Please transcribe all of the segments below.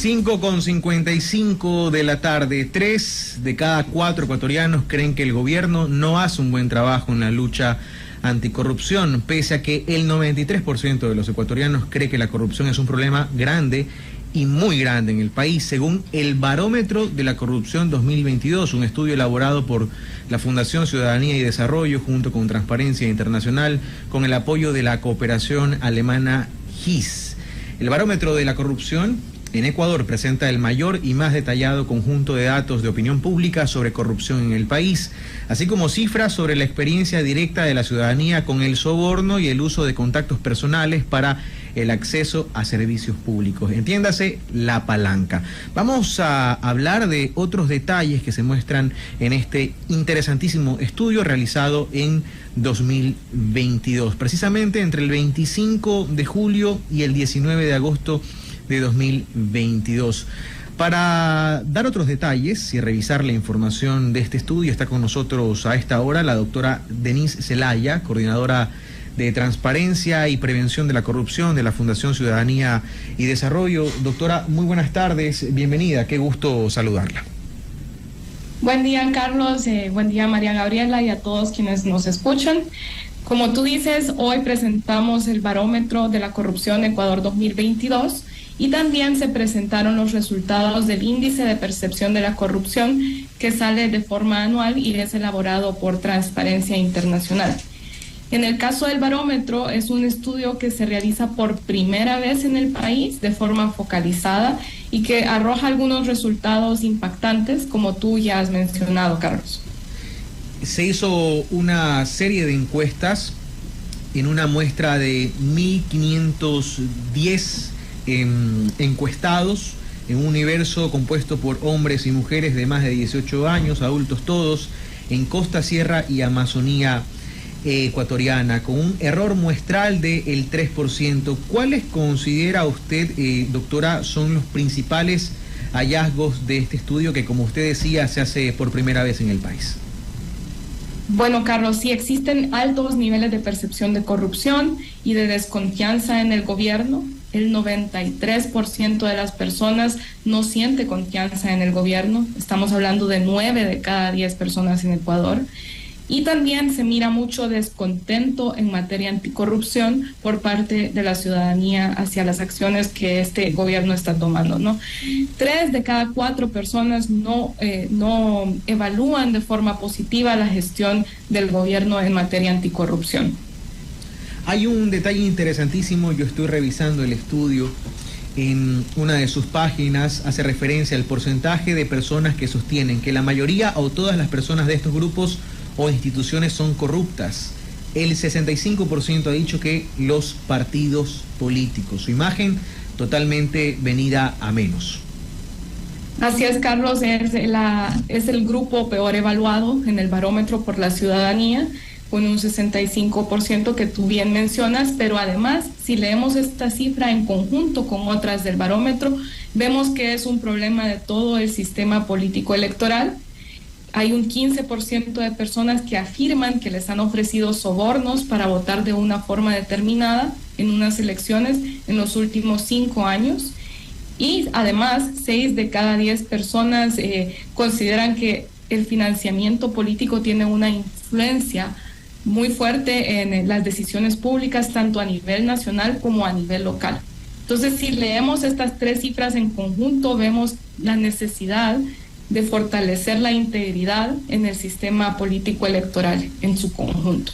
5:55 de la tarde. 3 de cada 4 ecuatorianos creen que el gobierno no hace un buen trabajo en la lucha anticorrupción, pese a que el 93% de los ecuatorianos cree que la corrupción es un problema grande y muy grande en el país, según el Barómetro de la Corrupción 2022, un estudio elaborado por la Fundación Ciudadanía y Desarrollo junto con Transparencia Internacional con el apoyo de la cooperación alemana GIS. El Barómetro de la Corrupción en Ecuador presenta el mayor y más detallado conjunto de datos de opinión pública sobre corrupción en el país, así como cifras sobre la experiencia directa de la ciudadanía con el soborno y el uso de contactos personales para el acceso a servicios públicos. Entiéndase, la palanca. Vamos a hablar de otros detalles que se muestran en este interesantísimo estudio realizado en 2022, precisamente entre el 25 de julio y el 19 de agosto de 2022. Para dar otros detalles y revisar la información de este estudio, está con nosotros a esta hora la doctora Denise Zelaya, coordinadora de Transparencia y Prevención de la Corrupción de la Fundación Ciudadanía y Desarrollo. Doctora, muy buenas tardes, bienvenida, qué gusto saludarla. Buen día, Carlos, buen día, María Gabriela, y a todos quienes nos escuchan. Como tú dices, hoy presentamos el Barómetro de la Corrupción Ecuador 2022 y también se presentaron los resultados del Índice de Percepción de la Corrupción, que sale de forma anual y es elaborado por Transparencia Internacional. En el caso del barómetro, es un estudio que se realiza por primera vez en el país de forma focalizada y que arroja algunos resultados impactantes, como tú ya has mencionado, Carlos. Se hizo una serie de encuestas en una muestra de 1.510 encuestados en un universo compuesto por hombres y mujeres de más de 18 años, adultos todos, en costa, sierra y Amazonía ecuatoriana, con un error muestral del 3%. ¿Cuáles considera usted, doctora, son los principales hallazgos de este estudio que, como usted decía, se hace por primera vez en el país? Bueno, Carlos, sí existen altos niveles de percepción de corrupción y de desconfianza en el gobierno. El 93% de las personas no siente confianza en el gobierno. Estamos hablando de 9 de cada 10 personas en Ecuador. Y también se mira mucho descontento en materia anticorrupción por parte de la ciudadanía hacia las acciones que este gobierno está tomando, ¿no? 3 de cada 4 personas no evalúan de forma positiva la gestión del gobierno en materia anticorrupción. Hay un detalle interesantísimo, yo estoy revisando el estudio, en una de sus páginas hace referencia al porcentaje de personas que sostienen que la mayoría o todas las personas de estos grupos o instituciones son corruptas. El 65% ha dicho que los partidos políticos, su imagen totalmente venida a menos. Así es, Carlos, es el grupo peor evaluado en el barómetro por la ciudadanía, con un 65% que tú bien mencionas, pero además, si leemos esta cifra en conjunto con otras del barómetro, vemos que es un problema de todo el sistema político electoral. Hay un 15% de personas que afirman que les han ofrecido sobornos para votar de una forma determinada en unas elecciones en los últimos 5 años. Y además, 6 de cada 10 personas consideran que el financiamiento político tiene una influencia muy fuerte en las decisiones públicas, tanto a nivel nacional como a nivel local. Entonces, si leemos estas 3 cifras en conjunto, vemos la necesidad de fortalecer la integridad en el sistema político electoral en su conjunto.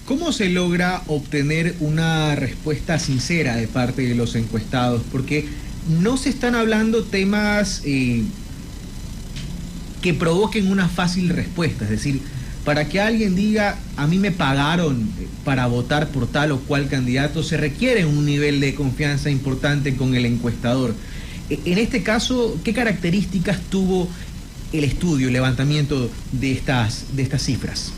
¿Cómo se logra obtener una respuesta sincera de parte de los encuestados? Porque no se están hablando temas que provoquen una fácil respuesta, es decir, para que alguien diga, a mí me pagaron para votar por tal o cual candidato, se requiere un nivel de confianza importante con el encuestador. En este caso, ¿qué características tuvo el estudio, el levantamiento de estas cifras?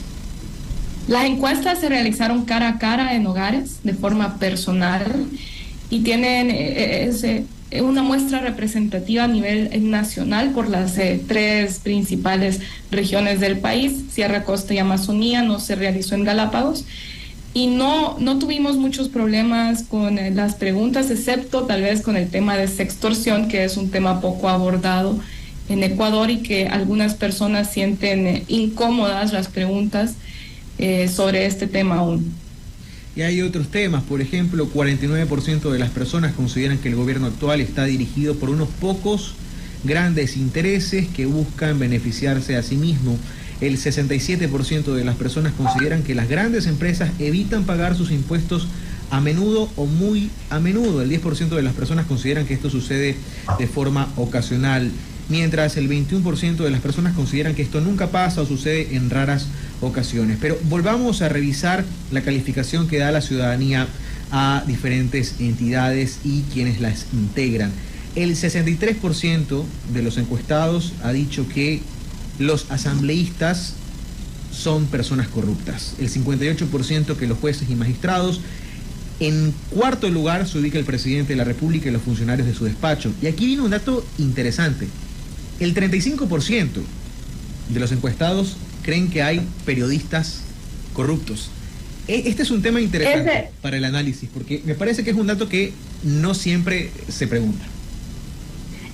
Las encuestas se realizaron cara a cara en hogares, de forma personal, y tienen una muestra representativa a nivel nacional por las 3 principales regiones del país, Sierra, Costa y Amazonía. No se realizó en Galápagos. Y no tuvimos muchos problemas con las preguntas, excepto tal vez con el tema de sextorsión, que es un tema poco abordado en Ecuador y que algunas personas sienten incómodas las preguntas sobre este tema aún. Y hay otros temas, por ejemplo, 49% de las personas consideran que el gobierno actual está dirigido por unos pocos grandes intereses que buscan beneficiarse a sí mismo. El 67% de las personas consideran que las grandes empresas evitan pagar sus impuestos a menudo o muy a menudo. El 10% de las personas consideran que esto sucede de forma ocasional, mientras el 21% de las personas consideran que esto nunca pasa o sucede en raras ocasiones. Pero volvamos a revisar la calificación que da la ciudadanía a diferentes entidades y quienes las integran. El 63% de los encuestados ha dicho que los asambleístas son personas corruptas. El 58% que los jueces y magistrados. En cuarto lugar se ubica el presidente de la República y los funcionarios de su despacho. Y aquí viene un dato interesante. El 35% de los encuestados creen que hay periodistas corruptos. Este es un tema interesante para el análisis, porque me parece que es un dato que no siempre se pregunta.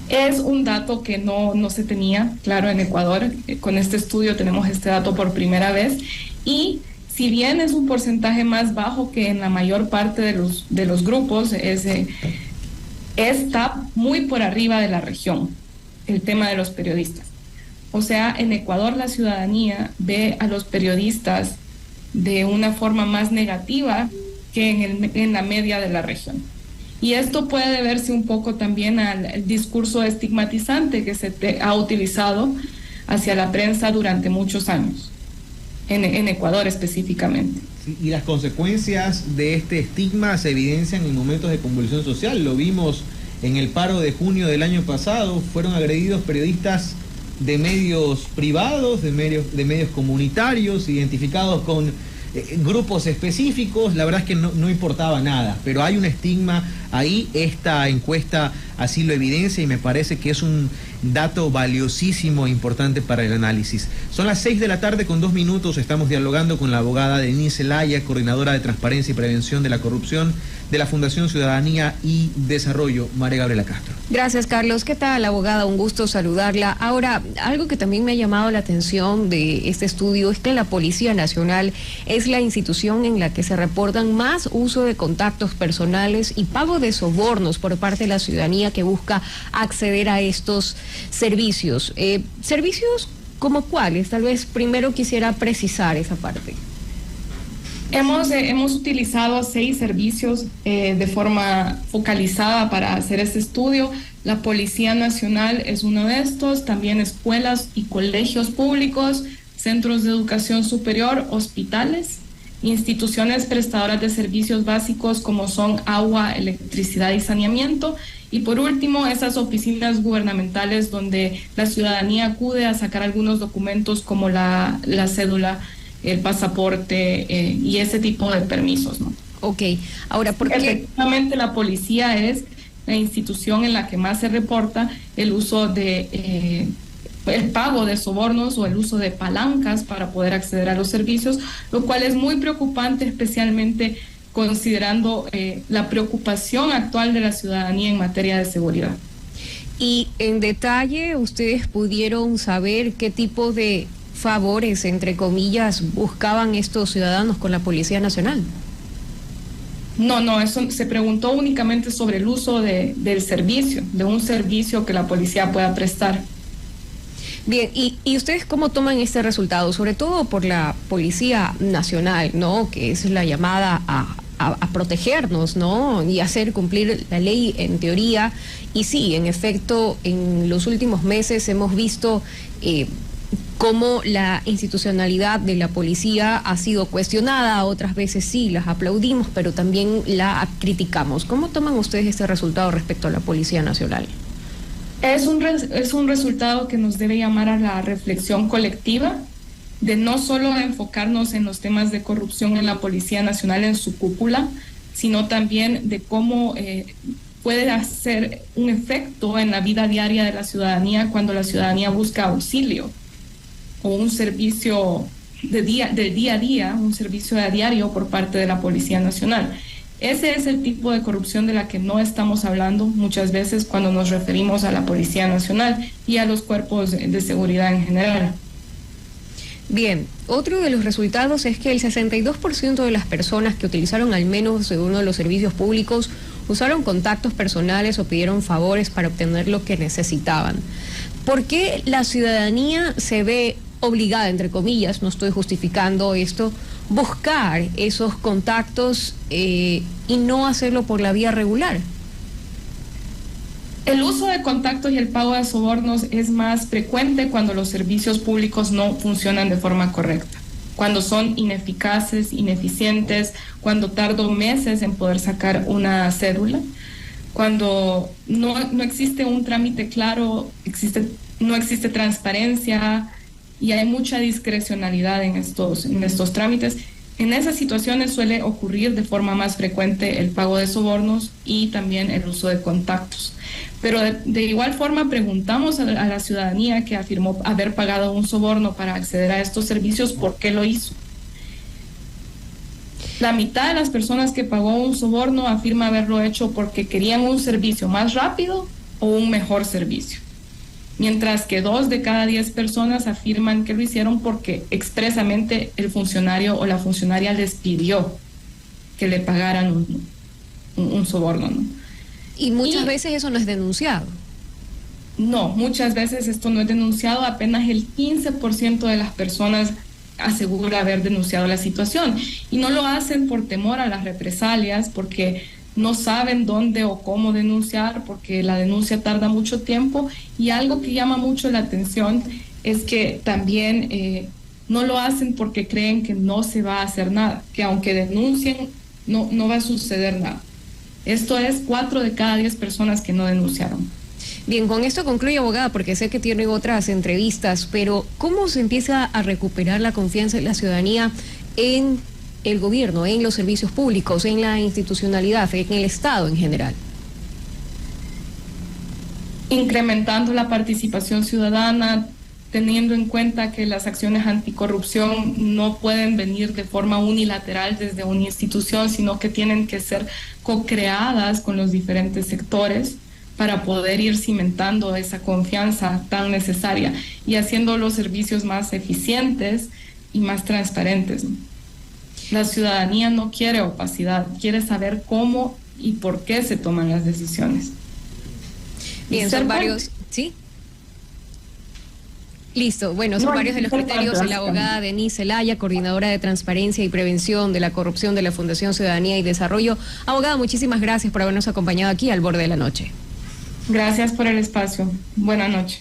Es un dato que no se tenía, claro, en Ecuador. Con este estudio tenemos este dato por primera vez. Y si bien es un porcentaje más bajo que en la mayor parte de los grupos, está muy por arriba de la región, el tema de los periodistas. O sea, en Ecuador la ciudadanía ve a los periodistas de una forma más negativa que en la media de la región. Y esto puede deberse un poco también al discurso estigmatizante que se ha utilizado hacia la prensa durante muchos años, en Ecuador específicamente. Sí, y las consecuencias de este estigma se evidencian en momentos de convulsión social. Lo vimos en el paro de junio del año pasado. Fueron agredidos periodistas de medios privados, de medios comunitarios, identificados con grupos específicos. La verdad es que no importaba nada, pero hay un estigma ahí. Esta encuesta así lo evidencia y me parece que es un dato valiosísimo e importante para el análisis. Son las 6 de la tarde con 2 minutos. Estamos dialogando con la abogada Denise Zelaya, coordinadora de Transparencia y Prevención de la Corrupción de la Fundación Ciudadanía y Desarrollo, María Gabriela Castro. Gracias, Carlos. ¿Qué tal, abogada? Un gusto saludarla. Ahora, algo que también me ha llamado la atención de este estudio es que la Policía Nacional es la institución en la que se reportan más uso de contactos personales y pago de sobornos por parte de la ciudadanía que busca acceder a estos servicios. ¿Servicios como cuáles? Tal vez primero quisiera precisar esa parte. Hemos utilizado 6 servicios de forma focalizada para hacer este estudio. La Policía Nacional es uno de estos, también escuelas y colegios públicos, centros de educación superior, hospitales, instituciones prestadoras de servicios básicos como son agua, electricidad y saneamiento. Y por último, esas oficinas gubernamentales donde la ciudadanía acude a sacar algunos documentos como la cédula, el pasaporte y ese tipo de permisos, ¿no? Ok, ahora, ¿por qué? Efectivamente, la policía es la institución en la que más se reporta el uso de el pago de sobornos o el uso de palancas para poder acceder a los servicios, lo cual es muy preocupante, especialmente considerando la preocupación actual de la ciudadanía en materia de seguridad. Y en detalle, ¿ustedes pudieron saber qué tipo de favores, entre comillas, buscaban estos ciudadanos con la Policía Nacional? No, eso se preguntó únicamente sobre el uso del servicio, de un servicio que la policía pueda prestar. Bien, ¿y ustedes cómo toman este resultado? Sobre todo por la Policía Nacional, ¿no? Que es la llamada a protegernos, ¿no? Y hacer cumplir la ley en teoría. Y sí, en efecto, en los últimos meses hemos visto cómo la institucionalidad de la policía ha sido cuestionada. Otras veces sí, las aplaudimos, pero también la criticamos. ¿Cómo toman ustedes este resultado respecto a la Policía Nacional? Es un resultado que nos debe llamar a la reflexión colectiva, de no solo enfocarnos en los temas de corrupción en la Policía Nacional en su cúpula, sino también de cómo puede hacer un efecto en la vida diaria de la ciudadanía cuando la ciudadanía busca auxilio o un servicio del día a día, un servicio a diario por parte de la Policía Nacional. Ese es el tipo de corrupción de la que no estamos hablando muchas veces cuando nos referimos a la Policía Nacional y a los cuerpos de seguridad en general. Bien, otro de los resultados es que el 62% de las personas que utilizaron al menos uno de los servicios públicos usaron contactos personales o pidieron favores para obtener lo que necesitaban. ¿Por qué la ciudadanía se ve obligada, entre comillas, no estoy justificando esto, buscar esos contactos y no hacerlo por la vía regular? El uso de contactos y el pago de sobornos es más frecuente cuando los servicios públicos no funcionan de forma correcta, cuando son ineficaces, ineficientes, cuando tardo meses en poder sacar una cédula, cuando no existe un trámite claro, no existe transparencia y hay mucha discrecionalidad en estos trámites. En esas situaciones suele ocurrir de forma más frecuente el pago de sobornos y también el uso de contactos. Pero de igual forma preguntamos a la ciudadanía que afirmó haber pagado un soborno para acceder a estos servicios, ¿por qué lo hizo? La mitad de las personas que pagó un soborno afirma haberlo hecho porque querían un servicio más rápido o un mejor servicio, mientras que 2 de cada 10 personas afirman que lo hicieron porque expresamente el funcionario o la funcionaria les pidió que le pagaran un soborno, ¿no? Y muchas veces eso no es denunciado. No, muchas veces esto no es denunciado, apenas el 15% de las personas asegura haber denunciado la situación y no lo hacen por temor a las represalias, porque no saben dónde o cómo denunciar, porque la denuncia tarda mucho tiempo, y algo que llama mucho la atención es que también no lo hacen porque creen que no se va a hacer nada, que aunque denuncien no va a suceder nada. Esto es 4 de cada 10 personas que no denunciaron. Bien, con esto concluyo, abogada, porque sé que tiene otras entrevistas, pero ¿cómo se empieza a recuperar la confianza de la ciudadanía en el gobierno, en los servicios públicos, en la institucionalidad, en el Estado en general? Incrementando la participación ciudadana, teniendo en cuenta que las acciones anticorrupción no pueden venir de forma unilateral desde una institución, sino que tienen que ser co-creadas con los diferentes sectores para poder ir cimentando esa confianza tan necesaria y haciendo los servicios más eficientes y más transparentes. La ciudadanía no quiere opacidad, quiere saber cómo y por qué se toman las decisiones. Bien, son varios, ¿sí? Listo, bueno, son varios de los criterios de la abogada Denise Zelaya, coordinadora de Transparencia y Prevención de la Corrupción de la Fundación Ciudadanía y Desarrollo. Abogada, muchísimas gracias por habernos acompañado aquí al borde de la noche. Gracias por el espacio. Buenas noches.